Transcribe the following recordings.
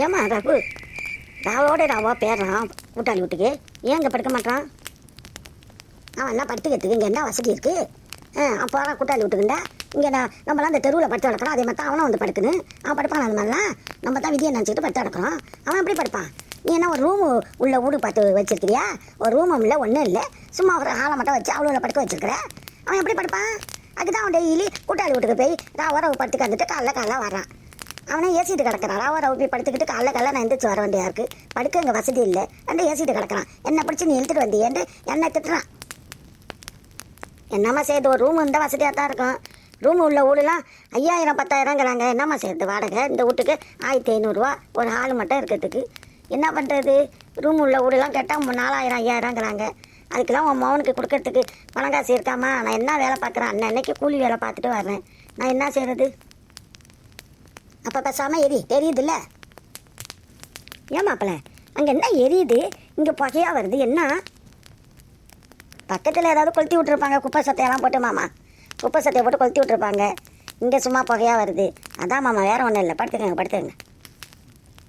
ஏம்மா ரகு, ராவோட ராவா பேர்றான் கூட்டாளி வீட்டுக்கு. ஏன் இங்கே படுக்க மாட்டான்? அவன் என்ன படுத்துக்கிறதுக்கு இங்கே என்ன வசதி இருக்குது? அவன் போகிறான் கூட்டாளி வீட்டுக்குண்டா. இங்கே நம்மளாம் அந்த தெருவில் படுத்து கிடக்கிறோம், அதே மாதிரி தான் அவனும் வந்து படுக்கணும். அவன் படுப்பான் அது மாதிரிலாம். நம்ம தான் விதியை நினச்சிக்கிட்டு படுத்து கிடக்கிறோம். அவன் எப்படி படுப்பான்? நீ என்ன ஒரு ரூமு உள்ள வீடு பார்த்து வச்சிருக்கிறியா? ஒரு ரூமும் இல்லை, ஒன்றும் இல்லை, சும்மா ஒரு ஆளை மட்டும் வச்சு அவ்வளோ படுக்க வச்சிருக்கிற. அவன் எப்படி படுப்பான்? அதுதான் அவன் டெய்லி கூட்டாளி வீட்டுக்கு போய் ராவரவு படுத்துக்க வந்துட்டு காலைல வரான். அவனே ஏசிட்டு கிடக்கிறான். ராவரவு போய் படுத்துக்கிட்டு காலைல நான் எந்திரிச்சு வர வேண்டியா இருக்குது. படுக்க இங்கே வசதி இல்லை, ரெண்டு ஏசிட்டு கிடக்கிறான். என்ன பிடிச்சி நீ இழுத்துட்டு வந்தியேன்னு என்ன திட்டுறான். என்னம்மா செய்யுது? ஒரு ரூம் இருந்தால் வசதியாக தான் இருக்கும். ரூமு உள்ள வீடுலாம் 5000 10,000ங்கிறாங்க. என்னம்மா செய்யுது வாடகை? இந்த வீட்டுக்கு 1500 ஒரு ஆள் மட்டும் இருக்கிறதுக்கு. என்ன பண்ணுறது? ரூம் உள்ள வீடுலாம் கேட்டால் 4000 5000ங்கிறாங்க. அதுக்கெல்லாம் உன் மகனுக்கு கொடுக்கறதுக்கு பணம் காசு இருக்காமா? நான் என்ன வேலை பார்க்குறேன்? அன்னைக்கு கூலி வேலை பார்த்துட்டு வர்றேன். நான் என்ன செய்கிறது? அப்போ பேசாமல் தெரியுதுல்ல? ஏன் மாப்பிள்ள அங்கே என்ன எரியுது? இங்கே புகையாக வருது என்ன? பக்கத்தில் ஏதாவது கொளுத்தி விட்டுருப்பாங்க, குப்பை சத்தையெல்லாம் போட்டு. மாமா குப்பை சத்தையை போட்டு கொளுத்தி விட்டுருப்பாங்க. இங்கே சும்மா புகையாக வருது. அதான் மாமா, வேறு ஒன்றும் இல்லை. படுத்துக்கங்க.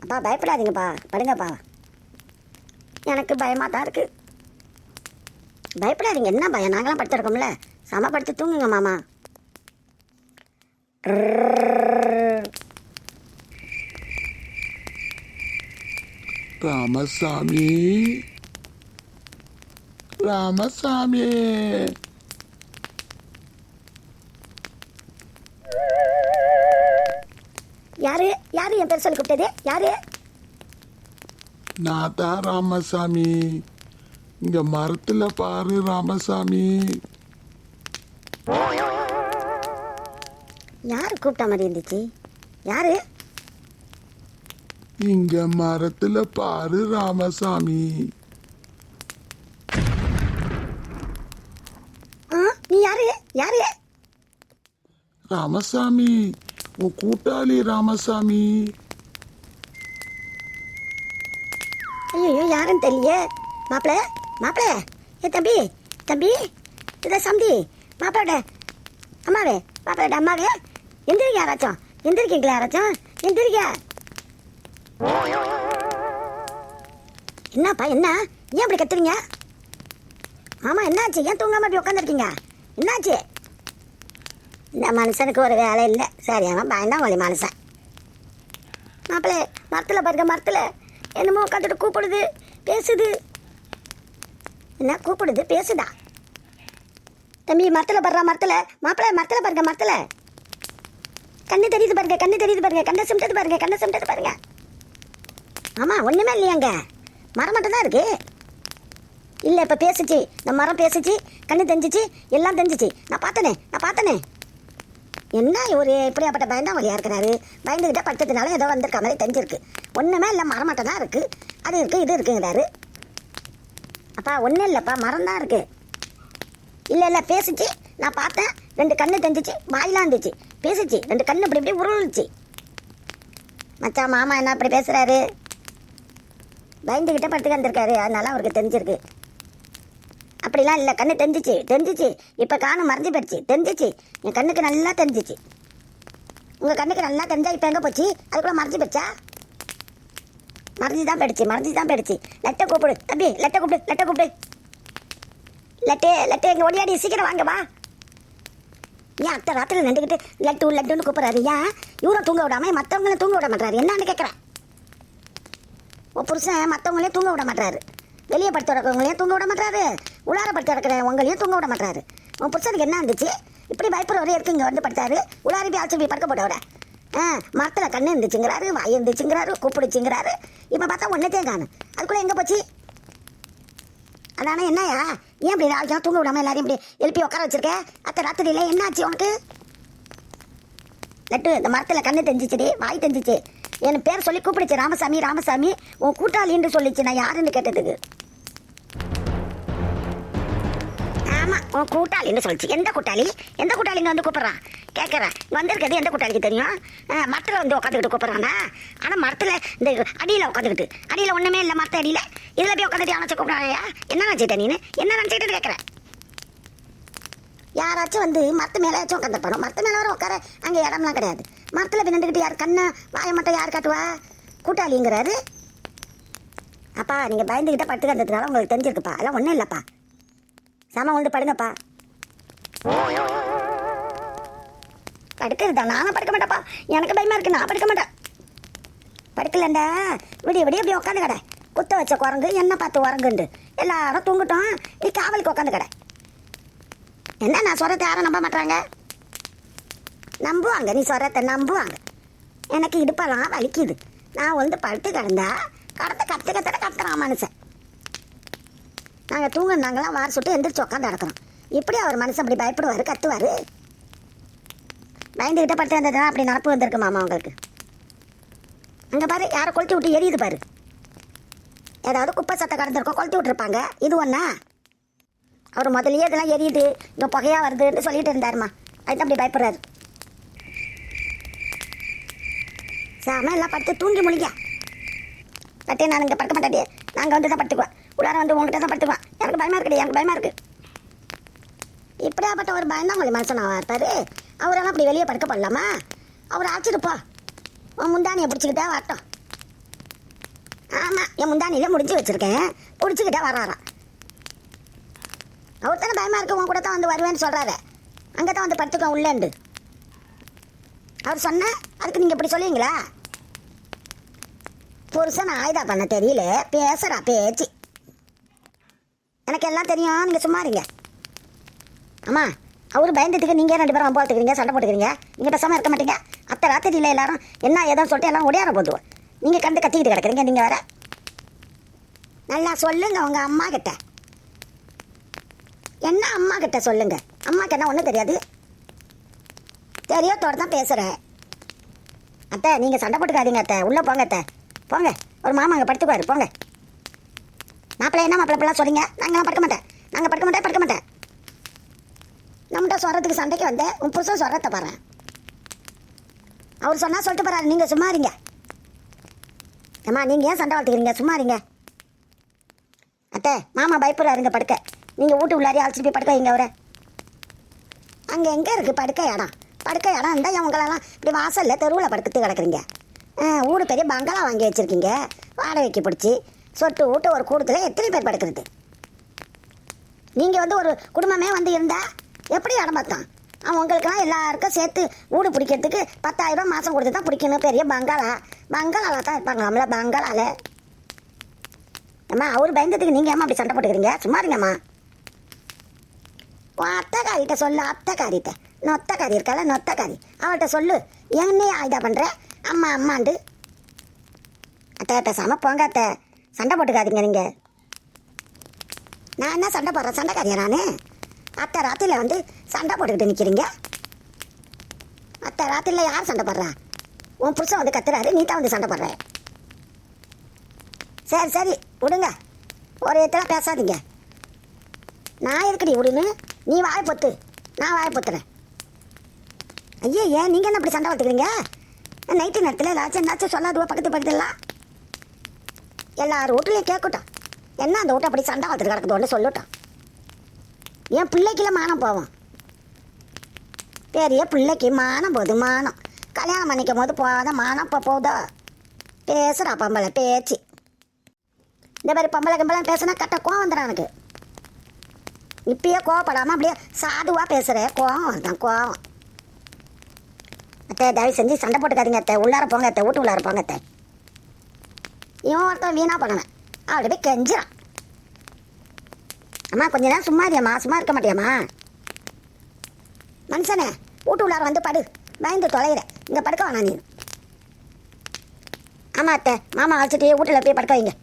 அப்பா பயப்படாதீங்கப்பா, படுங்கப்பா. எனக்கு பயமாக தான் இருக்குது. பயப்படாதீங்க, என்ன பயம்? நாங்களாம் படுத்துருக்கோம்ல, சமப்படுத்தி தூங்குங்க மாமா. ராமசாமி, ராமசாமி, யாரு யாரு என் பேர் சொல்லி கூப்பிட்டது? யாரு? நான் தான் ராமசாமி. இங்க மரத்துல பாரு ராமசாமி. யாரு கூப்பிட்ட மாதிரி இருந்துச்சு? யாரு? இங்க மரத்துல பாரு ராமசாமி. நீ யாரு? யாரு? ராமசாமி, உன் கூட்டாளி ராமசாமி. ஐயோ யாருன்னு தெரியல. மாப்பிள்ள ஏ தம்பி இதை சந்தி மாப்பிளோட அம்மாவே எந்திரிக்க யாராச்சும். எந்திரிக்கீங்களா யாராச்சும்? எந்திரிக்க. என்னப்பா என்ன? ஏன் அப்படி கத்துறீங்க? ஆமா என்னாச்சு? ஏன் தூங்காம அப்படி உட்காந்துருக்கீங்க? என்னாச்சு? இந்த மனுஷனுக்கு ஒரு வேலை இல்லை, சரியான பயந்தான் ஒளி மனுஷன். மாப்பிள்ளை மரத்தில் பாருங்க, மரத்தில் என்னமோ உட்காந்துட்டு கூப்பிடுது, பேசுது. என்ன கூப்பிடுது, பேசுதா? தம்பி மரத்தில் பாடுறா, மரத்தில் மாப்பிள்ளை மரத்தில் பாருங்க, மரத்தில் கண்ணு தெரியுது பாருங்க, கண்ணை சிமிட்டது பாருங்க. ஆமாம் ஒன்றுமே இல்லையாங்க, மரம் மட்டும்தான் இருக்கு. இல்லை இப்போ பேசுச்சு, இந்த மரம் பேசுச்சு, கண்ணு தெரிஞ்சிச்சு, எல்லாம் தெரிஞ்சிச்சு. நான் பார்த்தனே. என்ன ஒரு இப்படியாப்பட்ட பயந்தான் வழியாக இருக்கிறாரு. பயந்துக்கிட்ட படுத்ததுனால ஏதோ வந்திருக்க மாதிரி தெரிஞ்சிருக்கு. ஒன்றுமே இல்லை, மரம் மட்டும் தான் இருக்குது. அது இருக்குது இது இருக்குங்கிறாரு. அப்பா ஒன்றும் இல்லைப்பா, மரம் தான் இருக்குது. இல்லை பேசுச்சு, நான் பார்த்தேன். 2 கண்ணு தெரிஞ்சிச்சு, வாயிலாம் இருந்துச்சு. பேசுச்சு, 2 கண்ணு இப்படி உருளுச்சு. மச்சான் மாமா என்ன அப்படி பேசுகிறாரு? பயந்துக்கிட்ட படுத்துக்க வந்திருக்காரு, அதனால அவருக்கு தெரிஞ்சிருக்கு. அப்படிலாம் இல்லை, கண்ணு தெரிஞ்சிச்சு. இப்போ காணு மறைஞ்சு போயிடுச்சு. தெரிஞ்சிச்சு, என் கண்ணுக்கு நல்லா தெரிஞ்சிச்சு. உங்கள் கண்ணுக்கு நல்லா தெரிஞ்சா இப்போ எங்கே போச்சு? அதுக்குள்ளே மறைஞ்சு போயிடுச்சா? மறைஞ்சு தான் போயிடுச்சு. லெட்டை கூப்பிடு தம்பி, லெட்டை கூப்பிடு. லெட்டே எங்கே ஓடியாடி சீக்கிரம் வாங்க வா. ஏன் அத்தை ராத்திரி நின்றுக்கிட்டு லட்டுன்னு கூப்பிட்றாரு? ஏன் இவரை தூங்க விடாமல் மற்றவங்களையும் தூங்க விட மாட்டாரு? என்னான்னு கேட்குறேன். உன் புருஷன் மற்றவங்களையும் தூங்க விட மாட்டாரு. வெளியே படுத்து கிடக்கிறவங்களையும் தூங்க விட மாட்டாரு, உள்ளார படுத்து கிடக்கிற உங்களையும் தூங்க விட மாட்டாரு. உன் புருஷனுக்கு என்ன இருந்துச்சு? இப்படி பயப்படுறவரே இருக்கு. இங்கே வந்து படுத்தாரு, உள்ளாரி போய் அழைச்சி போய் படுக்க போட்டவர. மரத்தில் கண்ணு இருந்துச்சுங்கிறாரு, வாய் இருந்துச்சுங்கிறாரு, கூப்பிடுச்சுங்கிறாரு. இப்போ பார்த்தா ஒன்றத்தையும் காணும். அதுக்குள்ளே எங்கே போச்சு? அதானே என்னையா? ஏன் இப்படி நாளைக்கு தூங்க விடாமல் எல்லாரையும் இப்படி எழுப்பி உட்கார வச்சிருக்க? அத்தை ராத்திரியில் என்ன ஆச்சு உனக்கு? லட்டு இந்த மரத்தில் கண்ணு தெரிஞ்சிச்சுடி, வாய் தெரிஞ்சிச்சு. என் பேர் சொல்லி கூப்பிடுச்சு, ராமசாமி. உன் கூட்டாளின்னு சொல்லிச்சு. நான் யாருன்னு கேட்டதுக்கு ஆமாம் உன் கூட்டாளின்னு சொல்லிச்சு. எந்த கூட்டாளிங்க வந்து கூப்பிட்றான் கேட்குறேன். வந்திருக்கிறது எந்த கூட்டாளிக்கு தெரியும்? மரத்தில் வந்து உட்காந்துக்கிட்டு கூப்பிட்றானா? ஆனால் மரத்தில் இந்த அடியில் உட்காந்துக்கிட்டு, அடியில் ஒன்றுமே இல்லை மரத்த அடியில், இதில் போய் உட்காந்துட்டு அவனை கூப்பிட்றாயா? என்ன நினச்சிட்ட நீனு? என்ன நினச்சிட்டு கேட்குறேன். யாராச்சும் வந்து மரத்து மேலேயாச்சும் உட்காந்துருப்பானோ? மரத்து மேலே வர உட்கார அங்கே இடம்லாம் கிடையாது. மரத்தில் போய் நின்றுக்கிட்டு யார் கண்ணை வாயை மட்டும் யார் காட்டுவா? கூட்டாளிங்கிறாரு. அப்பா நீங்கள் பயந்துக்கிட்ட படுத்துக்கிறதுனால உங்களுக்கு தெரிஞ்சிருக்குப்பா. அதெல்லாம் ஒன்றும் இல்லைப்பா. சம வந்து படுங்கப்பா. படுக்கிறதா? நானும் படுக்க மாட்டேப்பா. எனக்கு பயமாக இருக்கு. நான் படுக்க மாட்டேன். படுக்கலண்டா விடிய விடிய அப்படி உட்காந்து கடை. குத்த வச்ச குரங்கு என்ன பார்த்து உறங்குண்டு எல்லாரும் தூங்கிட்டோம். நீ காவலுக்கு உட்காந்து கடை. என்ன நான் சொல்கிறத யாரும் நம்ப மாட்டாங்க. நம்புவாங்க. நீ சொல்கிறத நம்புவாங்க. எனக்கு இடுப்பெல்லாம் வலிக்குது. நான் வந்து படுத்து கிடந்தா கத்துறான் மனுஷன். நாங்கள் தூங்கினாங்களாம் வார சுட்டு எந்திரிச்சு உட்காந்து நடக்கிறோம். இப்படி அவர் மனுஷன் அப்படி பயப்படுவார், கத்துவார். பயந்துக்கிட்ட படுத்து வந்ததுனா அப்படி நடப்பு வந்திருக்கு மாமா உங்களுக்கு. அங்கே பாரு, யாரை கொளுத்தி விட்டு எரியுது பாரு. ஏதாவது குப்பை சத்தை கடந்திருக்கோம், கொளுத்தி விட்டுருப்பாங்க. இது ஒன்றா? அவர் முதலியே இதெல்லாம் எரியுது, இங்கே புகையாக வருதுன்னு சொல்லிட்டு இருந்தாருமா. அதுதான் அப்படி பயப்படுறாரு. சாம எல்லாம் படுத்து தூங்கி முடிங்க. பட்டே நான் இங்கே படுக்க மாட்டேன். நாங்கள் வந்து தான் படுத்துக்குவோம். உள்ளார வந்து உங்ககிட்ட தான் படுத்துக்குவோம். எனக்கு பயமாக இருக்குது, எனக்கு பயமாக இருக்குது. இப்படியாப்பட்ட ஒரு பயந்தான் உங்களுக்கு மனுஷனாக இருப்பார். அவரெல்லாம் அப்படி வெளியே படுக்க போடலாமா? அவர் அழைச்சிட்டுப்போ. உன் முந்தானியை பிடிச்சிக்கிட்டே வரட்டும். ஆமாம், என் முந்தானியில் முடிஞ்சு வச்சுருக்கேன். பிடிச்சிக்கிட்டே வராராம். அவர் தானே பயமாக இருக்கு. உன் கூட தான் வந்து வருவேன்னு சொல்கிறாரு. அங்கே தான் வந்து படுத்துக்கோ உள்ளேண்டு. அவர் சொன்ன அதுக்கு நீங்கள் இப்படி சொல்லுவீங்களா? புருஷன் ஆயுதா பண்ண தெரியல, பேசுகிறா பேச்சு. எனக்கு எல்லாம் தெரியும், நீங்கள் சும்மா இருங்க. ஆமாம், அவர் பயந்ததுக்கு நீங்கள் 2 பேரும் போகிறதுக்குறீங்க, சண்டை போட்டுக்கிறீங்க. நீங்கள் பேசாமல் இருக்க மாட்டீங்க. அத்தை ராத்திரியில் எல்லாரும் என்ன ஏதோன்னு சொல்லிட்டு எல்லாம் ஒடியார போதுவோம். நீங்கள் கண்டு கத்திக்கிட்டு கிடக்குறீங்க. நீங்கள் வேற நல்லா சொல்லுங்க உங்கள் அம்மா கிட்ட. என்ன அம்மா கிட்ட சொல்லுங்க. அம்மாக்கு என்ன ஒன்றும் தெரியாது. தெரியத்தோடு தான் பேசுகிறேன். அத்தை நீங்கள் சண்டை போட்டுக்காதீங்க அத்தை. உள்ளே போங்க அத்தை, போங்க. ஒரு மாமா அங்கே படுத்துக்குவார், போங்க. மாப்பிள்ளை என்ன மாப்பிள்ளை சொல்றீங்க? நாங்களாம் படுக்க மாட்டேன். நாங்கள் படுக்க மாட்டேன். நம்மகிட்ட சொல்கிறதுக்கு சண்டைக்கு வந்தேன். உன் புருஷன் சொல்கிறத பாரு. அவர் சொன்னால் சொல்லிட்டு போகிறாரு. நீங்கள் சும்மா இருங்க. அம்மா நீங்கள் ஏன் சண்டை வளர்த்துக்கிறீங்க? சும்மா இருங்க. அத்தை மாமா பயப்படுறாருங்க படுக்க. நீங்கள் வீட்டு உள்ளாரி அழைச்சிட்டு போய் படுக்க வைங்க அவரை. அங்கே எங்கே இருக்குது படுக்க இடம்? படுக்க இடம் இருந்தால் இவங்களெல்லாம் இப்படி வாசலில் தெருவில் படுத்துட்டு கிடக்குறீங்க. ஊடு பெரிய பங்களா வாங்கி வச்சுருக்கீங்க. வாடகைக்கு பிடிச்சி சொட்டு வீட்டு ஒரு கூடத்தில் எத்தனை பேர் படுக்கிறது? நீங்கள் வந்து ஒரு குடும்பமே வந்து இருந்தால் எப்படி இடம் பார்த்தோம்? உங்களுக்கெல்லாம் எல்லாருக்கும் சேர்த்து வீடு பிடிக்கிறதுக்கு 10,000 மாதம் கொடுத்து தான் பிடிக்கணும். பெரிய பங்களாவில் தான் இருப்பாங்களாம்ல, பங்களாவில். அம்மா அவர் பயந்ததுக்கு நீங்கள் ஏமா அப்படி சண்டை போட்டுக்கிறீங்க? சும்மா இருங்கம்மா. அத்தைக்காரிட்ட சொல்லு. அத்தைக்காரிட்ட நொத்தக்காரி இருக்கால, நொத்தக்காரி அவள்கிட்ட சொல்லு. என்னையே ஆயுதா பண்ணுற அம்மாண்டு. அத்தை பேசாமல் போங்க அத்தை. சண்டை போட்டுக்காதீங்க நீங்கள். நான் என்ன சண்டை போடுறேன்? சண்டைக்காரியா நான்? அத்தை ராத்திரியில் வந்து சண்டை போட்டுக்கிட்டு நிற்கிறீங்க. அத்தை ராத்திரியில் யார் சண்டை போடுறா? உன் புருஷன் வந்து கத்துறாரு, நீ தான் வந்து சண்டை போடுற. சரி விடுங்க. ஒரு இடத்துல பேசாதீங்க. நான் இருக்குடி விடுன்னு. நீ வாய் பொத்து, நான் வாய் பொத்துறேன். ஐயே ஏன் நீங்கள் என்ன அப்படி சண்டை வளர்த்துக்கிறீங்க? நைட்டு நேரத்தில் என்னாச்சும் சொல்லாதுவா பக்கத்துலாம் எல்லாரும் வீட்டுலையும் கேட்கட்டும். என்ன அந்த வீட்டை அப்படி சண்டை வளர்த்துட்டு கிடக்குதோன்னு சொல்லட்டும். என் பிள்ளைக்குள்ள மானம் போவோம். பெரிய பிள்ளைக்கு மானம் போகுது. மானம் கல்யாணம் பண்ணிக்கும் போது போகாத மானம் இப்போ போகுதோ? பேசுகிறா பொம்பளை பேச்சு. இந்த மாதிரி பொம்பளை கம்பளை பேசுனா கட்ட கோவம் வந்துடும் எனக்கு. இப்பயே கோவப்படாமல் அப்படியே சாதுவாக பேசுகிறேன். கோவம் வருதான் கோவம். அத்தை தயவு செஞ்சு சண்டை போட்டுக்காதீங்க அத்தை. உள்ளார போங்க அத்தை, வீட்டு உள்ளார போங்க அத்தை. இவன் ஒருத்தன் வீணாக பண்ணணும். அவளை போய் கெஞ்சிடான். அம்மா கொஞ்ச நேரம் சும்மா இருக்கியம்மா. சும்மா இருக்க மாட்டியாம்மா? மனுஷனே வீட்டு உள்ளார வந்து படு. பயந்து தொலைகிற. இங்கே படுக்க வேணாம் நீ. ஆமாம் அத்தை, மாமா அழைச்சிட்டு வீட்டில் போய் படுக்க வைங்க.